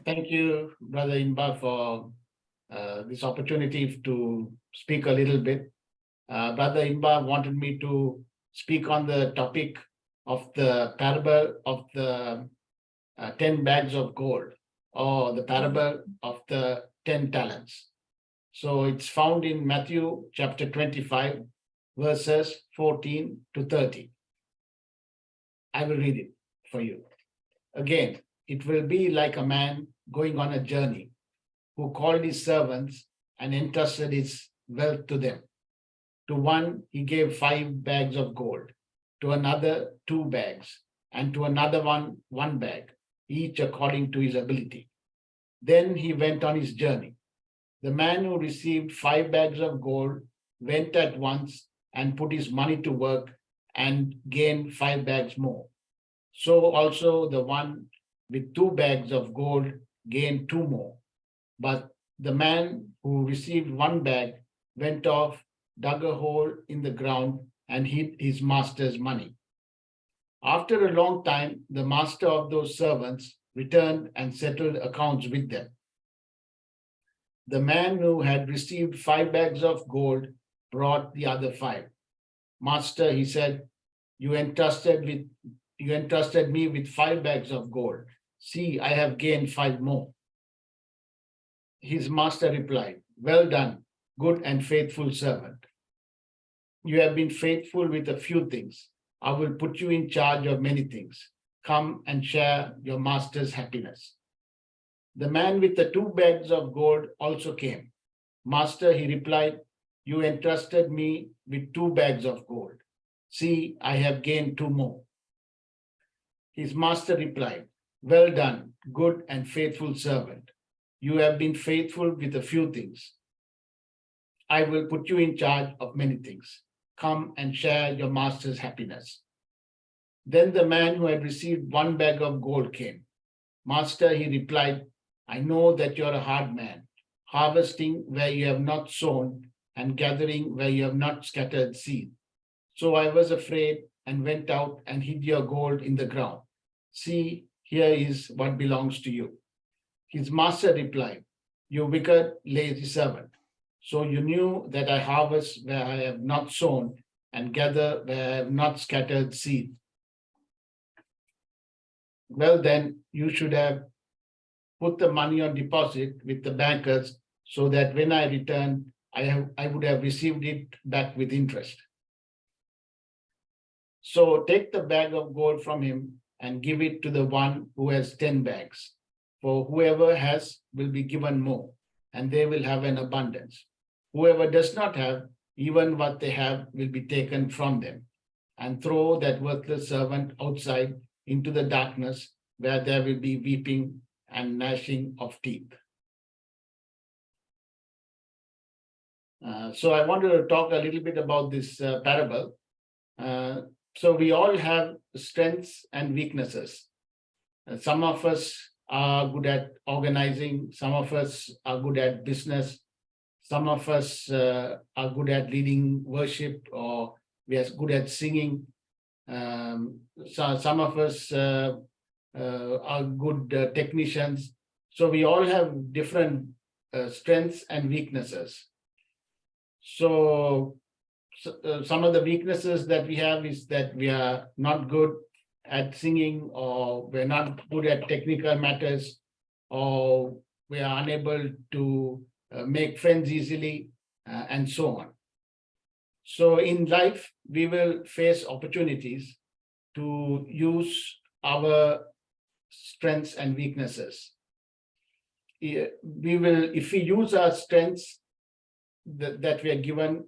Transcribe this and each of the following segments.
Thank you, Brother Imba, for this opportunity to speak a little bit. Brother Imba wanted me to speak on the topic of the parable of the 10 bags of gold, or the parable of the 10 talents. So it's found in Matthew chapter 25, verses 14 to 30. I will read it for you. Again, it will be like a man going on a journey who called his servants and entrusted his wealth to them. To one, he gave 5 bags of gold, to another, 2 bags, and to another one bag, each according to his ability. Then he went on his journey. The man who received 5 bags of gold went at once and put his money to work and gained 5 bags more. So also the one with 2 bags of gold gained 2 more. But the man who received 1 bag went off, dug a hole in the ground, and hid his master's money. After a long time, the master of those servants returned and settled accounts with them. The man who had received 5 bags of gold brought the other 5. Master, he said, you entrusted me with 5 bags of gold. See, I have gained 5 more. His master replied, well done, good and faithful servant. You have been faithful with a few things. I will put you in charge of many things. Come and share your master's happiness. The man with the 2 bags of gold also came. Master, he replied, you entrusted me with 2 bags of gold. See, I have gained 2 more. His master replied, well done, good and faithful servant. You have been faithful with a few things. I will put you in charge of many things. Come and share your master's happiness. Then the man who had received 1 bag of gold came. Master, he replied, I know that you're a hard man, harvesting where you have not sown and gathering where you have not scattered seed. So I was afraid and went out and hid your gold in the ground. See, here is what belongs to you. His master replied, you wicked, lazy servant. So you knew that I harvest where I have not sown and gather where I have not scattered seed. Well, then you should have put the money on deposit with the bankers so that when I return, I would have received it back with interest. So take the bag of gold from him and give it to the one who has 10 bags. For whoever has will be given more, and they will have an abundance. Whoever does not have, even what they have will be taken from them. And throw that worthless servant outside into the darkness, where there will be weeping and gnashing of teeth. So I wanted to talk a little bit about this parable. So we all have strengths and weaknesses. Some of us are good at organizing. Some of us are good at business. Some of us are good at leading worship, or we are good at singing. So some of us are good technicians. So we all have different strengths and weaknesses. So some of the weaknesses that we have is that we are not good at singing, or we're not good at technical matters, or we are unable to make friends easily, and so on. So in life, we will face opportunities to use our strengths and weaknesses. If we use our strengths that we are given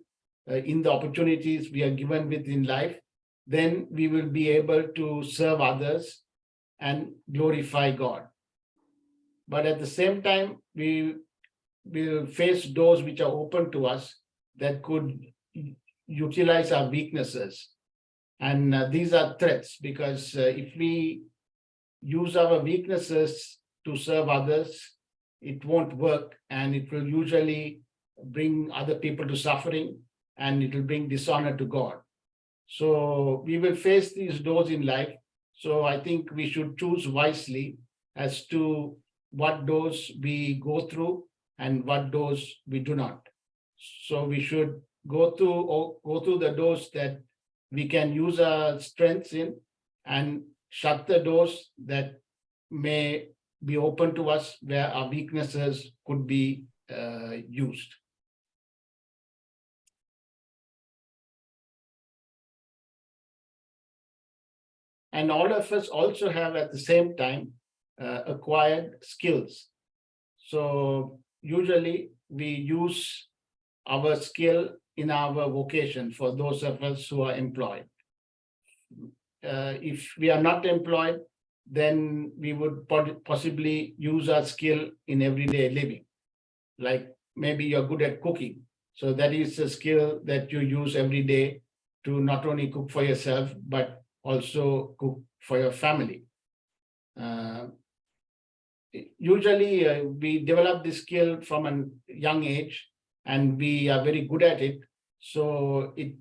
in the opportunities we are given within life, then we will be able to serve others and glorify God. But at the same time, we will face doors which are open to us that could utilize our weaknesses. And these are threats, because if we use our weaknesses to serve others, it won't work, and it will usually bring other people to suffering, and it will bring dishonor to God. So we will face these doors in life. So I think we should choose wisely as to what doors we go through and what doors we do not. So we should go through the doors that we can use our strengths in, and shut the doors that may be open to us where our weaknesses could be used. And all of us also have at the same time acquired skills. So usually we use our skill in our vocation for those of us who are employed. If we are not employed, then we would possibly use our skill in everyday living. Like maybe you're good at cooking. So that is a skill that you use every day to not only cook for yourself, but also cook for your family. Usually we develop this skill from a young age and we are very good at it. So it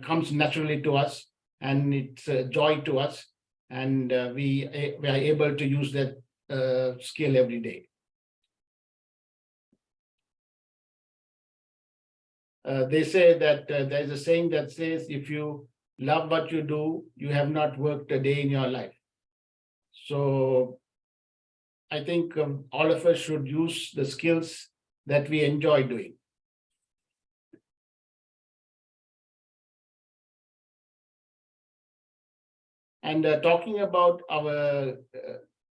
comes naturally to us and it's a joy to us. And we are able to use that skill every day. They say that there's a saying that says, if you love what you do, you have not worked a day in your life. So I think all of us should use the skills that we enjoy doing. And talking about our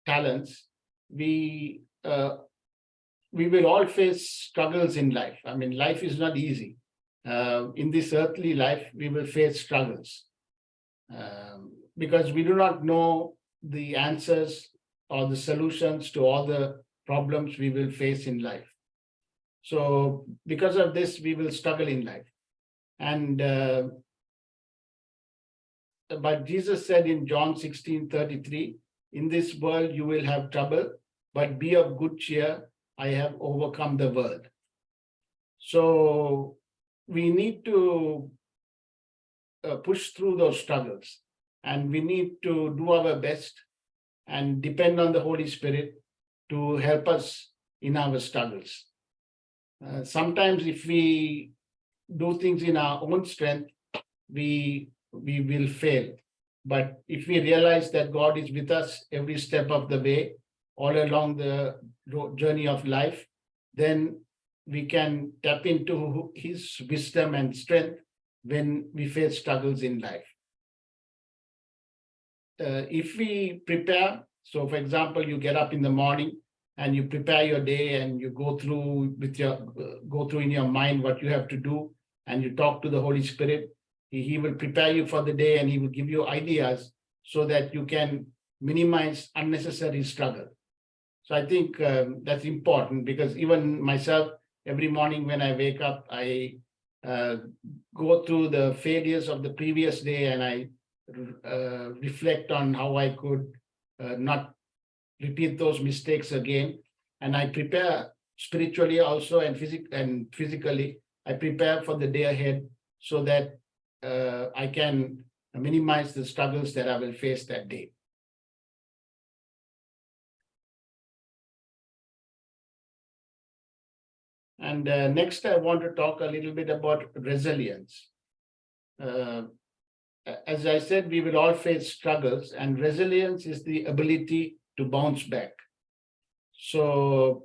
talents, we will all face struggles in life. I mean, life is not easy. In this earthly life, we will face struggles because we do not know the answers or the solutions to all the problems we will face in life. So because of this, we will struggle in life. And but Jesus said in John 16:33, in this world you will have trouble, but be of good cheer, I have overcome the world. So we need to push through those struggles, and we need to do our best and depend on the Holy Spirit to help us in our struggles. Sometimes if we do things in our own strength, we will fail. But if we realize that God is with us every step of the way, all along the journey of life, then we can tap into his wisdom and strength when we face struggles in life. If we prepare, so for example, you get up in the morning and you prepare your day and you go through in your mind what you have to do, and you talk to the Holy Spirit, he will prepare you for the day and he will give you ideas so that you can minimize unnecessary struggle. So I think that's important, because even myself, every morning when I wake up, I go through the failures of the previous day and I reflect on how I could not repeat those mistakes again. And I prepare spiritually also and physically. I prepare for the day ahead so that I can minimize the struggles that I will face that day. And next, I want to talk a little bit about resilience. As I said, we will all face struggles, and resilience is the ability to bounce back. So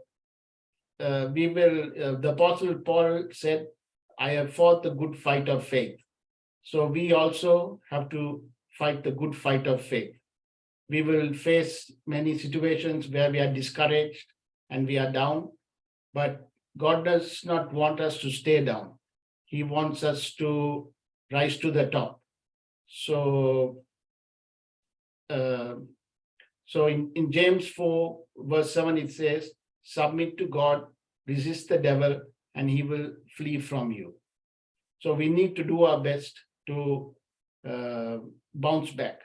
the Apostle Paul said, I have fought the good fight of faith. So we also have to fight the good fight of faith. We will face many situations where we are discouraged and we are down, but God does not want us to stay down. He wants us to rise to the top. So, in James 4, verse 7, it says, submit to God, resist the devil, and he will flee from you. So we need to do our best to bounce back.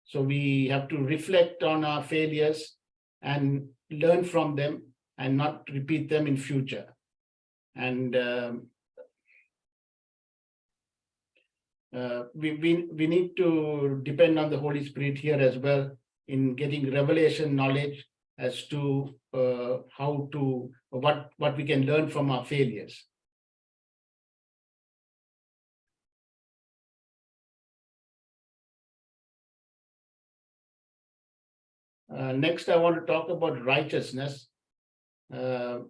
So we have to reflect on our failures and learn from them and not repeat them in future. And we need to depend on the Holy Spirit here as well in getting revelation knowledge as to what we can learn from our failures. Next, I want to talk about righteousness. My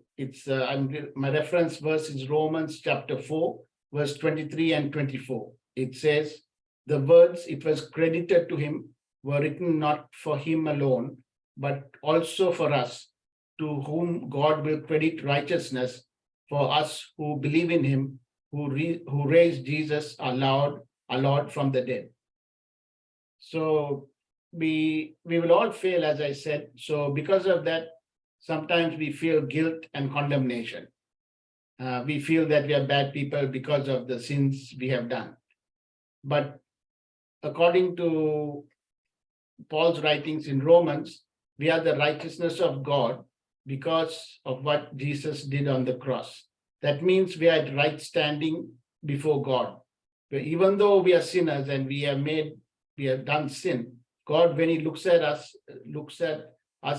reference verse is Romans chapter 4, verse 23 and 24. It says, the words "it was credited to him" were written not for him alone, but also for us, to whom God will credit righteousness, for us who believe in him, who raised Jesus our Lord from the dead. So we will all fail, as I said. So because of that, sometimes we feel guilt and condemnation. We feel that we are bad people because of the sins we have done. But according to Paul's writings in Romans, we are the righteousness of God because of what Jesus did on the cross. That means we are at right standing before God. Even though we are sinners and we have done sin, God, when he looks at us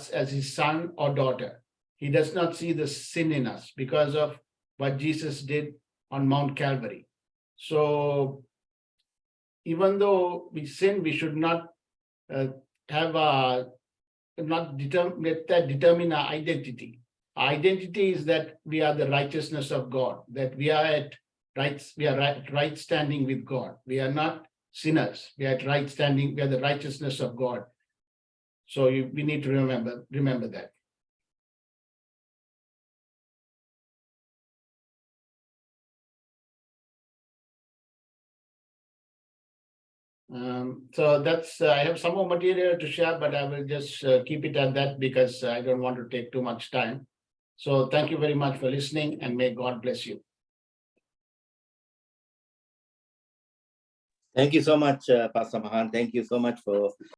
as his son or daughter. He does not see the sin in us because of what Jesus did on Mount Calvary. So even though we sin, we should not let that determine our identity. Our identity is that we are the righteousness of God, that we are at right standing with God. We are not sinners. We are at right standing. We are the righteousness of God. So we need to remember that. So that's, I have some more material to share, but I will just keep it at that because I don't want to take too much time. So thank you very much for listening, and may God bless you. Thank you so much, Pastor Mahan. Thank you so much for